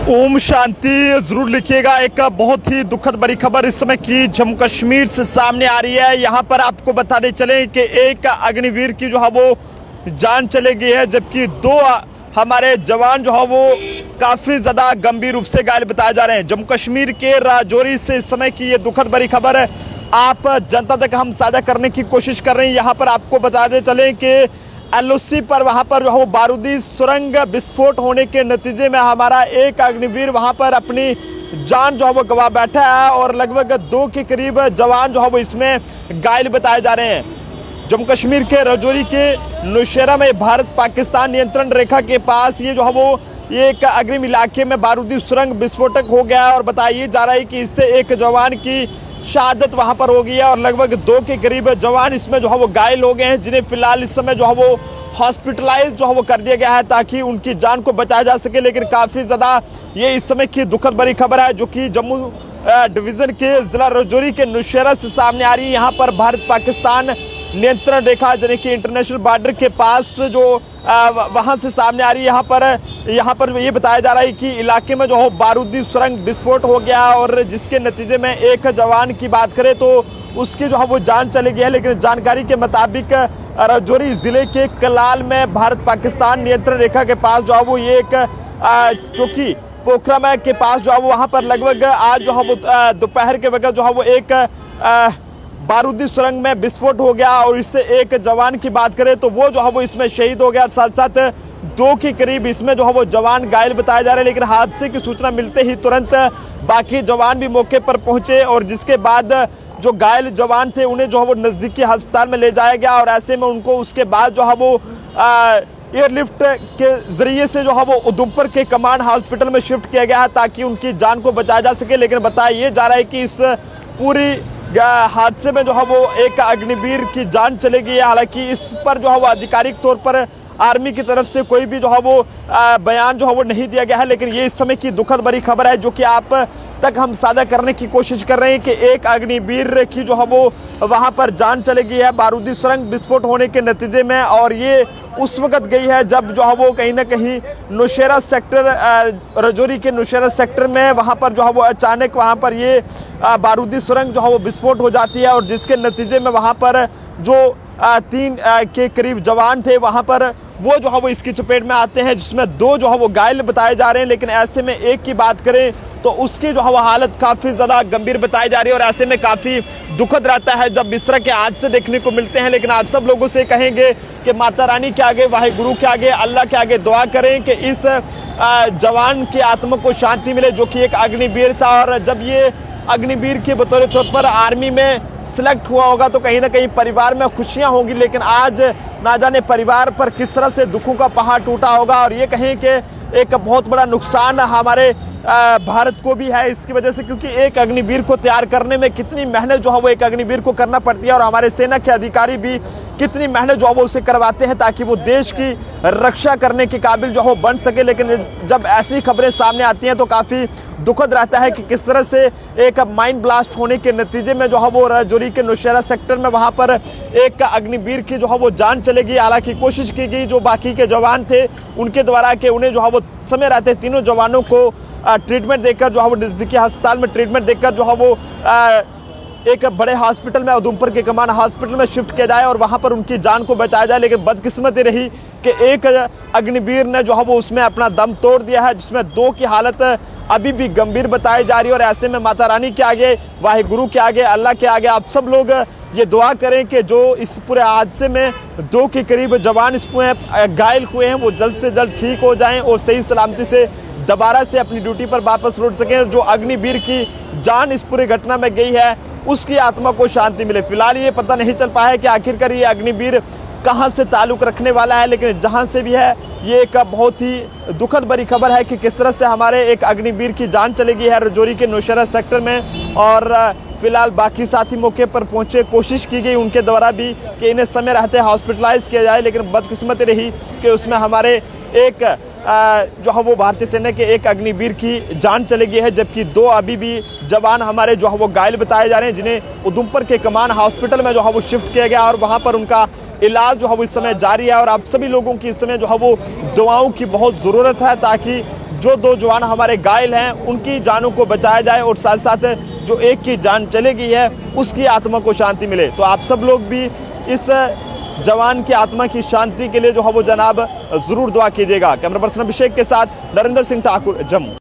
ओम शांति जरूर लिखिएगा। एक बहुत ही दुखद बड़ी खबर इस समय की जम्मू कश्मीर से सामने आ रही है। यहाँ पर आपको बताते चले कि एक अग्निवीर की जो है वो जान चली गई है, जबकि दो हमारे जवान जो है वो काफी ज्यादा गंभीर रूप से घायल बताए जा रहे हैं। जम्मू कश्मीर के राजौरी से इस समय की ये दुखद बड़ी खबर है, आप जनता तक हम साझा करने की कोशिश कर रहे हैं। यहाँ पर आपको बताते चले कि एलओसी पर वहां पर जो है वो बारूदी सुरंग विस्फोट होने के नतीजे में हमारा एक अग्निवीर वहां पर अपनी जान जो है वो गंवा बैठा है और लगभग 2 के करीब जवान जो है वो इसमें घायल बताए जा रहे हैं। जम्मू कश्मीर के राजौरी के नौशेरा में भारत पाकिस्तान नियंत्रण रेखा के पास ये जो है वो एक अग्रिम इलाके में बारूदी सुरंग विस्फोटक हो गया है और बताया जा रहा है कि इससे एक जवान की शहादत वहां पर हो गई है और लगभग 2 के करीब जवान इसमें जो है वो घायल हो गए हैं, जिन्हें फिलहाल इस समय जो है वो हॉस्पिटलाइज जो है वो कर दिया गया है ताकि उनकी जान को बचाया जा सके। लेकिन काफी ज्यादा ये इस समय की दुखद बड़ी खबर है जो कि जम्मू डिवीजन के जिला राजौरी के नौशेरा से सामने आ रही है। यहाँ पर भारत पाकिस्तान नियंत्रण रेखा यानी कि इंटरनेशनल बॉर्डर के पास जो वहां से सामने आ रही है। यहाँ पर ये बताया जा रहा है कि इलाके में जो है बारूदी सुरंग विस्फोट हो गया और जिसके नतीजे में एक जवान की बात करें तो उसकी जो है वो जान चली गई है। लेकिन जानकारी के मुताबिक राजौरी जिले के कलाल में भारत पाकिस्तान नियंत्रण रेखा के पास जो है वो ये एक चौकी पोखरा के पास जो है वो वहाँ पर लगभग आज जो है वो दोपहर के वक्त जो है वो एक बारूदी सुरंग में विस्फोट हो गया और इससे एक जवान की बात करें तो वो जो है वो इसमें शहीद हो गया। साथ साथ 2 के करीब इसमें जो है वो जवान घायल बताए जा रहे हैं। लेकिन हादसे की सूचना मिलते ही तुरंत बाकी जवान भी मौके पर पहुंचे और जिसके बाद जो घायल जवान थे उन्हें जो है वो नजदीकी अस्पताल में ले जाया गया और ऐसे में उनको उसके बाद जो है वो एयरलिफ्ट के जरिए से जो है वो उधमपुर के कमांड हॉस्पिटल में शिफ्ट किया गया है ताकि उनकी जान को बचाया जा सके। लेकिन बताया ये जा रहा है कि इस पूरी हादसे में जो है वो एक अग्निवीर की जान चली गई है। हालांकि इस पर जो है वो आधिकारिक तौर पर आर्मी की तरफ से कोई भी जो है वो बयान जो है वो नहीं दिया गया है। लेकिन ये इस समय की दुखद बड़ी खबर है जो कि आप तक हम साझा करने की कोशिश कर रहे हैं कि एक अग्निवीर की जो है वो वहां पर जान चली गई है बारूदी सुरंग विस्फोट होने के नतीजे में। और ये उस वक्त गई है जब जो है वो कहीं ना कहीं नौशेरा सेक्टर राजौरी के नौशेरा सेक्टर में वहां पर जो है वो अचानक वहां पर ये बारूदी सुरंग जो है वो विस्फोट हो जाती है और जिसके नतीजे में वहां पर जो 3 के करीब जवान थे वहां पर वो जो है वो इसकी चपेट में आते हैं, जिसमें 2 जो है वो घायल बताए जा रहे हैं। लेकिन ऐसे में एक की बात करें तो उसकी जो है वो हालत काफी ज्यादा गंभीर बताई जा रही है और ऐसे में काफी दुखद रहता है जब इस तरह के हादसे देखने को मिलते हैं। लेकिन आप सब लोगों से कहेंगे कि माता रानी के आगे, वाहिगुरु के आगे, अल्लाह के आगे दुआ करें कि इस जवान की आत्मा को शांति मिले जो कि एक अग्निवीर था। और जब ये अग्निवीर के बतौर तौर पर आर्मी में सिलेक्ट हुआ होगा तो कहीं ना कहीं परिवार में खुशियां होंगी। लेकिन आज ना जाने परिवार पर किस तरह से दुखों का पहाड़ टूटा होगा और ये कहें कि एक बहुत बड़ा नुकसान हमारे भारत को भी है इसकी वजह से, क्योंकि एक अग्निवीर को तैयार करने में कितनी मेहनत जो है वो एक अग्निवीर को करना पड़ती है और हमारे सेना के अधिकारी भी कितनी मेहनत जो है वो उसे करवाते हैं ताकि वो देश की रक्षा करने के काबिल जो है बन सके। लेकिन जब ऐसी खबरें सामने आती हैं तो काफ़ी दुखद रहता है कि किस तरह से एक माइंड ब्लास्ट होने के नतीजे में जो है वो राजौरी के नौशेरा सेक्टर में वहां पर एक अग्निवीर की जो है वो जान चलेगी। हालांकि कोशिश की गई जो बाकी के जवान थे उनके द्वारा कि उन्हें जो है वो समय रहते तीनों जवानों को ट्रीटमेंट देकर जो है वो नजदीकी अस्पताल में ट्रीटमेंट देकर जो है वो एक बड़े हॉस्पिटल में उधमपुर के कमान हॉस्पिटल में शिफ्ट किया जाए और वहां पर उनकी जान को बचाया जाए। लेकिन बदकिस्मती रही कि एक अग्निवीर ने जो है वो उसमें अपना दम तोड़ दिया है, जिसमें 2 की हालत अभी भी गंभीर बताई जा रही है। और ऐसे में माता रानी के आगे, वाहिगुरु के आगे, अल्लाह के आगे आप सब लोग ये दुआ करें कि जो इस पूरे हादसे में 2 के करीब जवान इसमें घायल हुए हैं वो जल्द से जल्द ठीक हो जाएं और सही सलामती से दोबारा से अपनी ड्यूटी पर वापस लौट सकें। जो अग्निवीर की जान इस पूरी घटना में गई है उसकी आत्मा को शांति मिले। फिलहाल ये पता नहीं चल पाया है कि आखिरकार ये अग्निवीर कहां से ताल्लुक रखने वाला है, लेकिन जहां से भी है ये एक बहुत ही दुखद बड़ी खबर है कि किस तरह से हमारे एक अग्निवीर की जान चली गई है राजौरी के नौशेरा सेक्टर में। और फिलहाल बाकी साथी मौके पर पहुंचे, कोशिश की गई उनके द्वारा भी कि इन्हें समय रहते हॉस्पिटलाइज किया जाए, लेकिन बदकिस्मती रही कि उसमें हमारे एक जो है वो भारतीय सेना के एक अग्निवीर की जान चली गई है, जबकि 2 अभी भी जवान हमारे जो है वो घायल बताए जा रहे हैं, जिन्हें उधमपुर के कमान हॉस्पिटल में जो है वो शिफ्ट किया गया और वहां पर उनका इलाज जो है वो इस समय जारी है। और आप सभी लोगों की इस समय जो है वो दुआओं की बहुत ज़रूरत है ताकि जो 2 जवान हमारे घायल हैं उनकी जानों को बचाया जाए और साथ साथ जो एक की जान चली गई है उसकी आत्मा को शांति मिले। तो आप सब लोग भी इस जवान की आत्मा की शांति के लिए जो है वो जनाब जरूर दुआ कीजिएगा। कैमरा पर्सन अभिषेक के साथ नरेंद्र सिंह ठाकुर, जम्मू।